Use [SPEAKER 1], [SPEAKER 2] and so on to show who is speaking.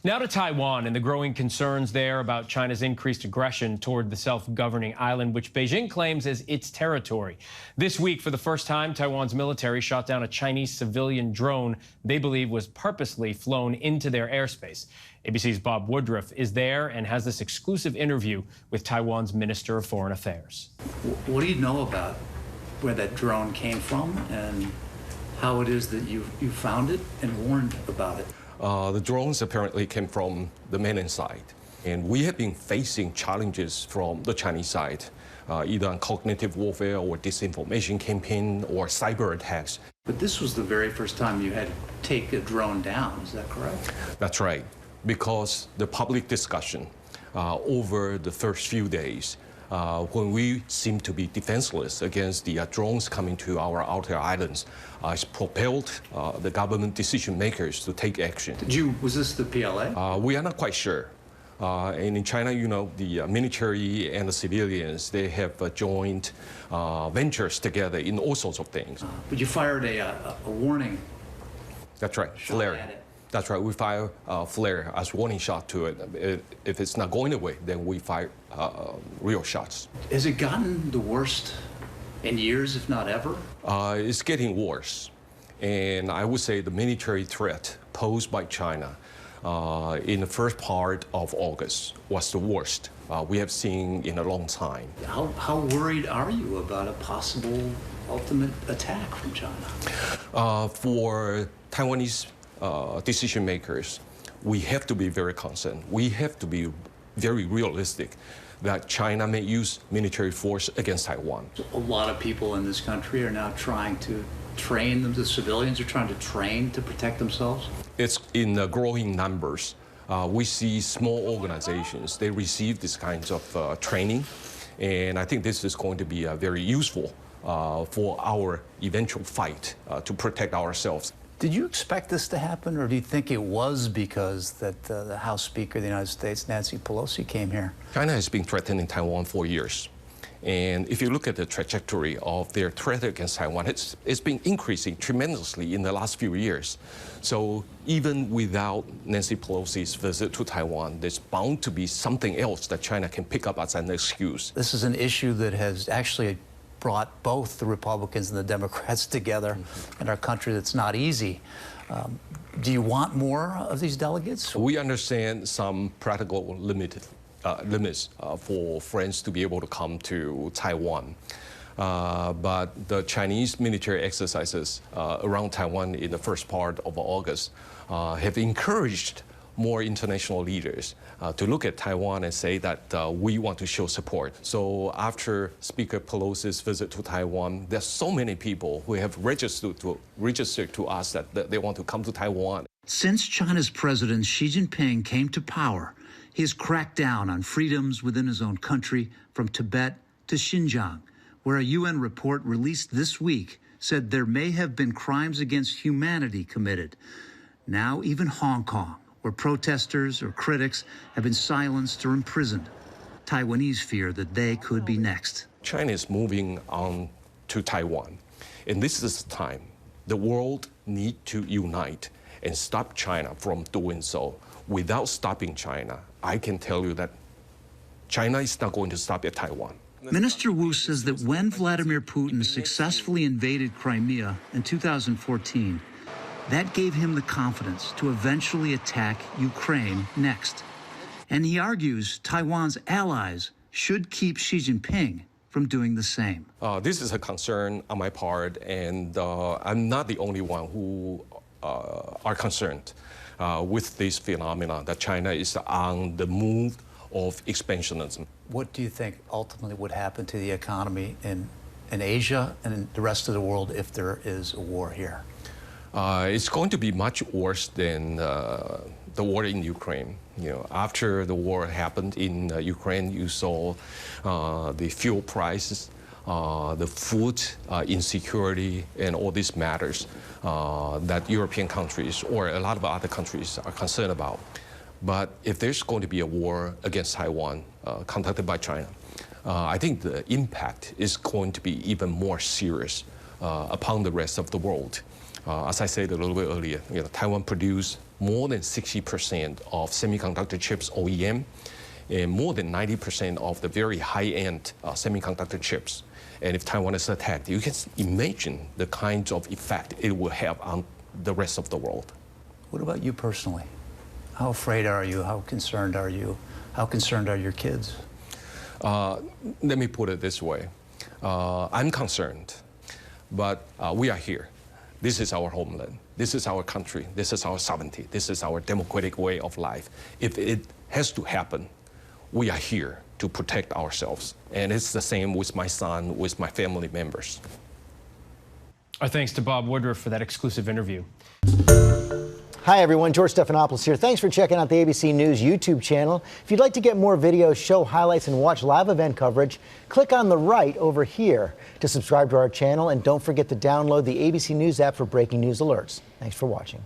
[SPEAKER 1] Now to Taiwan and the growing concerns there about China's increased aggression toward the self-governing island, which Beijing claims as its territory. This week, for the first time, Taiwan's military shot down a Chinese civilian drone they believe was purposely flown into their airspace. ABC's Bob Woodruff is there and has this exclusive interview with Taiwan's Minister of Foreign Affairs.
[SPEAKER 2] What do you know about where that drone came from and how it is that you found it and warned about it?
[SPEAKER 3] The drones apparently came from the mainland side, and we have been facing challenges from the Chinese side, either on cognitive warfare or disinformation campaign or cyber attacks.
[SPEAKER 2] But this was the very first time you had to take a drone down, is that correct?
[SPEAKER 3] That's right, because the public discussion over the first few days, when we seem to be defenseless against the drones coming to our outer islands, has propelled the government decision makers to take action.
[SPEAKER 2] Was this the PLA?
[SPEAKER 3] We are not quite sure. And in China, you know, the military and the civilians, they have joined ventures together in all sorts of things.
[SPEAKER 2] But you fired a warning.
[SPEAKER 3] That's right, flare. That's right, we fire flare as warning shot to it. If it's not going away, then we fire real shots.
[SPEAKER 2] Has it gotten the worst in years, if not ever?
[SPEAKER 3] It's getting worse. And I would say the military threat posed by China in the first part of August was the worst we have seen in a long time.
[SPEAKER 2] How worried are you about a possible ultimate attack from China?
[SPEAKER 3] For Taiwanese decision makers, we have to be very concerned. We have to be very realistic that China may use military force against Taiwan.
[SPEAKER 2] A lot of people in this country are now trying to train them, the civilians are trying to train to protect themselves?
[SPEAKER 3] It's in growing numbers. We see small organizations, they receive these kinds of training, and I think this is going to be very useful for our eventual fight to protect ourselves.
[SPEAKER 2] Did you expect this to happen, or do you think it was because that the House Speaker of the United States, Nancy Pelosi, came here?
[SPEAKER 3] China has been threatening Taiwan for years. And if you look at the trajectory of their threat against Taiwan, it's been increasing tremendously in the last few years. So even without Nancy Pelosi's visit to Taiwan, there's bound to be something else that China can pick up as an excuse.
[SPEAKER 2] This is an issue that has actually brought both the Republicans and the Democrats together in our country. That's not easy. Do you want more of these delegates?
[SPEAKER 3] We understand some practical limits for friends to be able to come to Taiwan. But the Chinese military exercises around Taiwan in the first part of August have encouraged more international leaders to look at Taiwan and say that we want to show support. So after Speaker Pelosi's visit to Taiwan, there's so many people who have registered to us that they want to come to Taiwan.
[SPEAKER 4] Since China's President Xi Jinping came to power, he has cracked down on freedoms within his own country, from Tibet to Xinjiang, where a UN report released this week said there may have been crimes against humanity committed. Now even Hong Kong, where protesters or critics have been silenced or imprisoned. Taiwanese fear that they could be next.
[SPEAKER 3] China is moving on to Taiwan, and this is the time the world needs to unite and stop China from doing so. Without stopping China, I can tell you that China is not going to stop at Taiwan.
[SPEAKER 4] Minister Wu says that when Vladimir Putin successfully invaded Crimea in 2014, that gave him the confidence to eventually attack Ukraine next. And he argues Taiwan's allies should keep Xi Jinping from doing the same.
[SPEAKER 3] This is a concern on my part, and I'm not the only one who are concerned with this phenomena that China is on the move of expansionism.
[SPEAKER 2] What do you think ultimately would happen to the economy in Asia and in the rest of the world if there is a war here?
[SPEAKER 3] It's going to be much worse than the war in Ukraine. You know, after the war happened in Ukraine, you saw the fuel prices, the food insecurity, and all these matters that European countries or a lot of other countries are concerned about. But if there's going to be a war against Taiwan conducted by China, I think the impact is going to be even more serious upon the rest of the world. As I said a little bit earlier, Taiwan produces more than 60% of semiconductor chips OEM, and more than 90% of the very high-end semiconductor chips. And if Taiwan is attacked, you can imagine the kinds of effect it will have on the rest of the world.
[SPEAKER 2] What about you personally? How afraid are you? How concerned are you? How concerned are your kids?
[SPEAKER 3] Let me put it this way. I'm concerned, but we are here. This is our homeland. This is our country. This is our sovereignty. This is our democratic way of life. If it has to happen, we are here to protect ourselves. And it's the same with my son, with my family members.
[SPEAKER 1] Our thanks to Bob Woodruff for that exclusive interview.
[SPEAKER 5] Hi, everyone. George Stephanopoulos here. Thanks for checking out the ABC News YouTube channel. If you'd like to get more videos, show highlights, and watch live event coverage, click on the right over here to subscribe to our channel. And don't forget to download the ABC News app for breaking news alerts. Thanks for watching.